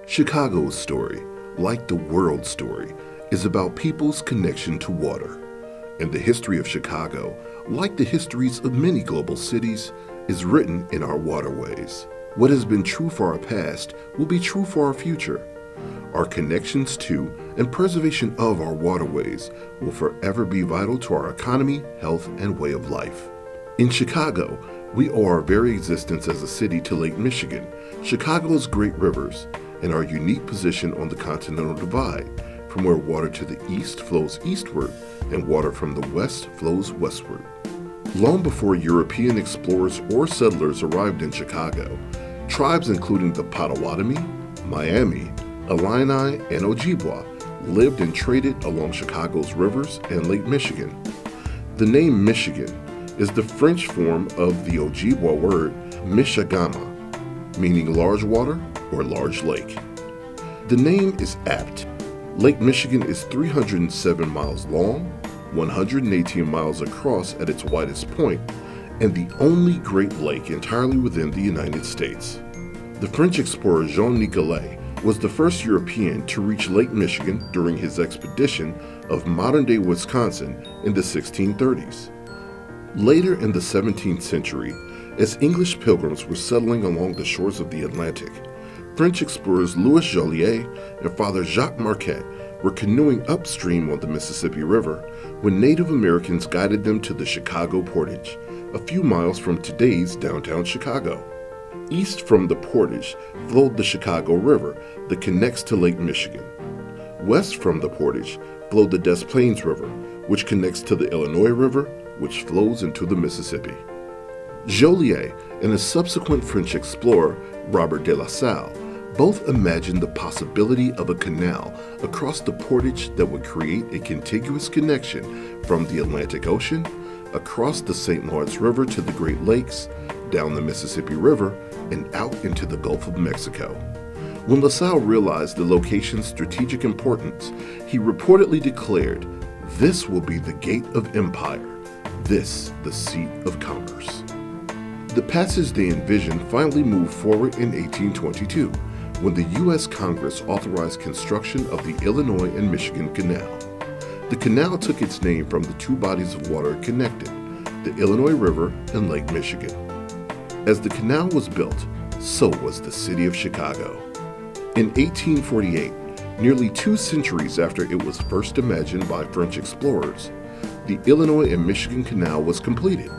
Chicago's story, like the world's story, is about people's connection to water. And the history of Chicago, like the histories of many global cities, is written in our waterways. What has been true for our past will be true for our future. Our connections to and preservation of our waterways will forever be vital to our economy, health, and way of life. In Chicago, we owe our very existence as a city to Lake Michigan, Chicago's great rivers, and our unique position on the Continental Divide, from where water to the east flows eastward and water from the west flows westward. Long before European explorers or settlers arrived in Chicago, tribes including the Potawatomi, Miami, Illini, and Ojibwa lived and traded along Chicago's rivers and Lake Michigan. The name Michigan is the French form of the Ojibwa word Mishagama, meaning large water or large lake. The name is apt. Lake Michigan is 307 miles long, 118 miles across at its widest point, and the only Great Lake entirely within the United States. The French explorer Jean Nicolet was the first European to reach Lake Michigan during his expedition of modern-day Wisconsin in the 1630s. Later in the 17th century, as English pilgrims were settling along the shores of the Atlantic, French explorers Louis Joliet and Father Jacques Marquette were canoeing upstream on the Mississippi River when Native Americans guided them to the Chicago Portage, a few miles from today's downtown Chicago. East from the Portage flowed the Chicago River that connects to Lake Michigan. West from the Portage flowed the Des Plaines River, which connects to the Illinois River, which flows into the Mississippi. Joliet and a subsequent French explorer, Robert de La Salle, both imagined the possibility of a canal across the portage that would create a contiguous connection from the Atlantic Ocean, across the St. Lawrence River to the Great Lakes, down the Mississippi River, and out into the Gulf of Mexico. When La Salle realized the location's strategic importance, he reportedly declared, "This will be the gate of empire, this the seat of commerce." The passage they envisioned finally moved forward in 1822, when the U.S. Congress authorized construction of the Illinois and Michigan Canal. The canal took its name from the two bodies of water it connected, the Illinois River and Lake Michigan. As the canal was built, so was the city of Chicago. In 1848, nearly 2 centuries after it was first imagined by French explorers, the Illinois and Michigan Canal was completed.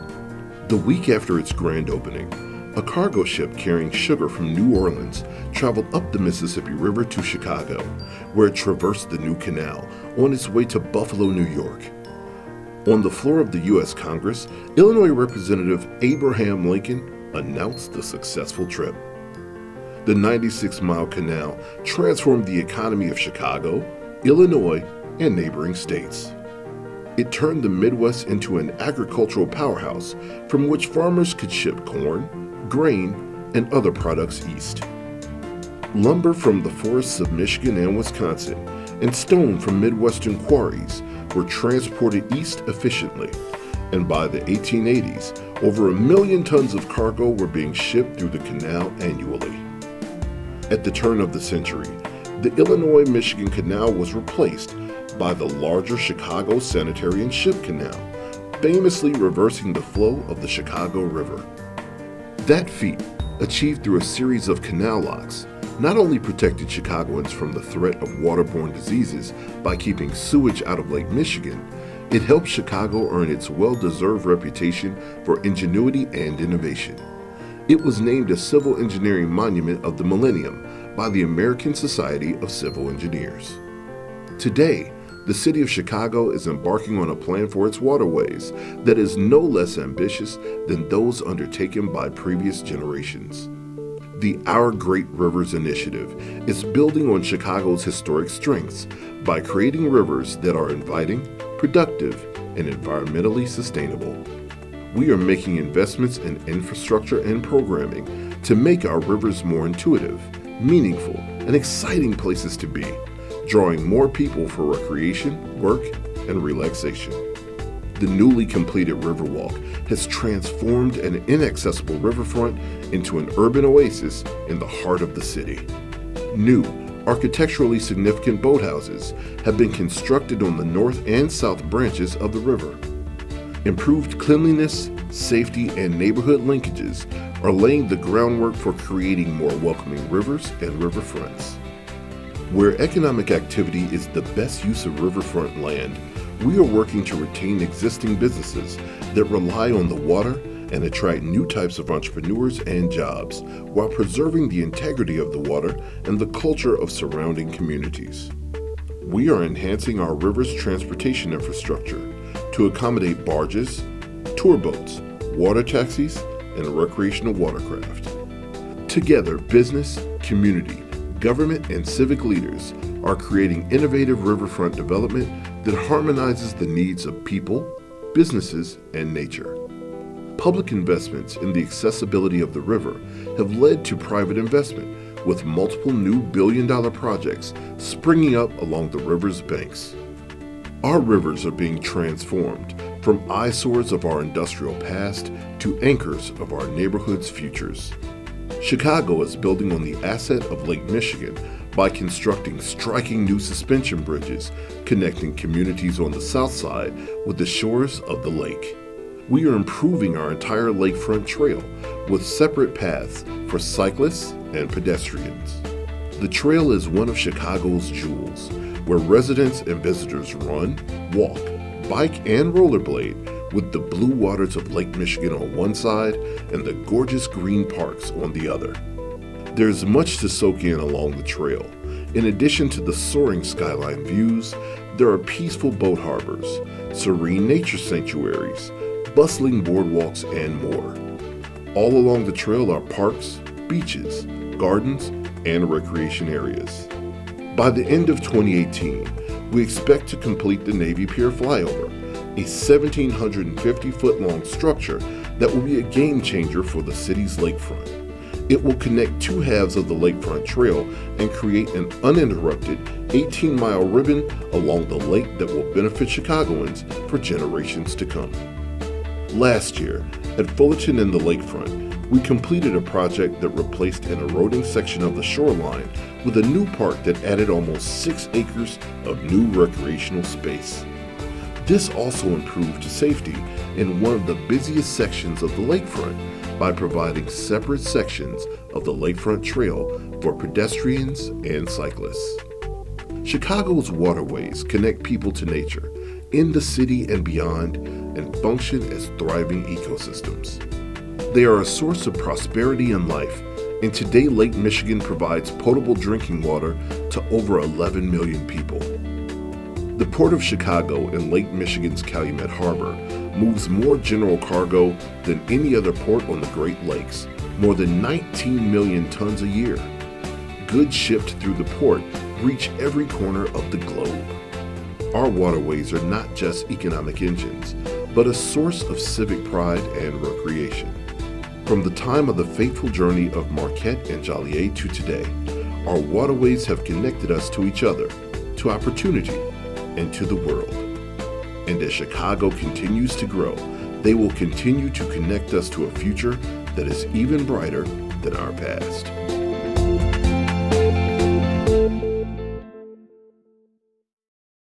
The week after its grand opening, a cargo ship carrying sugar from New Orleans traveled up the Mississippi River to Chicago, where it traversed the new canal on its way to Buffalo, New York. On the floor of the U.S. Congress, Illinois Representative Abraham Lincoln announced the successful trip. The 96-mile canal transformed the economy of Chicago, Illinois, and neighboring states. It turned the Midwest into an agricultural powerhouse from which farmers could ship corn, grain, and other products east. Lumber from the forests of Michigan and Wisconsin and stone from Midwestern quarries were transported east efficiently, and by the 1880s, over 1 million tons of cargo were being shipped through the canal annually. At the turn of the century, the Illinois-Michigan Canal was replaced by the larger Chicago Sanitary and Ship Canal, famously reversing the flow of the Chicago River. That feat, achieved through a series of canal locks, not only protected Chicagoans from the threat of waterborne diseases by keeping sewage out of Lake Michigan, it helped Chicago earn its well-deserved reputation for ingenuity and innovation. It was named a Civil Engineering Monument of the Millennium by the American Society of Civil Engineers. Today, the city of Chicago is embarking on a plan for its waterways that is no less ambitious than those undertaken by previous generations. The Our Great Rivers Initiative is building on Chicago's historic strengths by creating rivers that are inviting, productive, and environmentally sustainable. We are making investments in infrastructure and programming to make our rivers more intuitive, meaningful, and exciting places to be, drawing more people for recreation, work, and relaxation. The newly completed Riverwalk has transformed an inaccessible riverfront into an urban oasis in the heart of the city. New, architecturally significant boathouses have been constructed on the north and south branches of the river. Improved cleanliness, safety, and neighborhood linkages are laying the groundwork for creating more welcoming rivers and riverfronts. Where economic activity is the best use of riverfront land, we are working to retain existing businesses that rely on the water and attract new types of entrepreneurs and jobs while preserving the integrity of the water and the culture of surrounding communities. We are enhancing our river's transportation infrastructure to accommodate barges, tour boats, water taxis, and recreational watercraft. Together, business, community, government, and civic leaders are creating innovative riverfront development that harmonizes the needs of people, businesses, and nature. Public investments in the accessibility of the river have led to private investment, with multiple new billion-dollar projects springing up along the river's banks. Our rivers are being transformed from eyesores of our industrial past to anchors of our neighborhood's futures. Chicago is building on the asset of Lake Michigan by constructing striking new suspension bridges connecting communities on the south side with the shores of the lake. We are improving our entire lakefront trail with separate paths for cyclists and pedestrians. The trail is one of Chicago's jewels, where residents and visitors run, walk, bike, and rollerblade with the blue waters of Lake Michigan on one side and the gorgeous green parks on the other. There's much to soak in along the trail. In addition to the soaring skyline views, there are peaceful boat harbors, serene nature sanctuaries, bustling boardwalks, and more. All along the trail are parks, beaches, gardens, and recreation areas. By the end of 2018, we expect to complete the Navy Pier flyover, a 1,750-foot-long structure that will be a game changer for the city's lakefront. It will connect two halves of the lakefront trail and create an uninterrupted 18-mile ribbon along the lake that will benefit Chicagoans for generations to come. Last year, at Fullerton and the lakefront, we completed a project that replaced an eroding section of the shoreline with a new park that added almost 6 acres of new recreational space. This also improved safety in one of the busiest sections of the lakefront by providing separate sections of the lakefront trail for pedestrians and cyclists. Chicago's waterways connect people to nature in the city and beyond and function as thriving ecosystems. They are a source of prosperity and life, and today Lake Michigan provides potable drinking water to over 11 million people. The Port of Chicago and Lake Michigan's Calumet Harbor moves more general cargo than any other port on the Great Lakes, more than 19 million tons a year. Goods shipped through the port reach every corner of the globe. Our waterways are not just economic engines, but a source of civic pride and recreation. From the time of the fateful journey of Marquette and Joliet to today, our waterways have connected us to each other, to opportunity, and to the world. And as Chicago continues to grow, they will continue to connect us to a future that is even brighter than our past.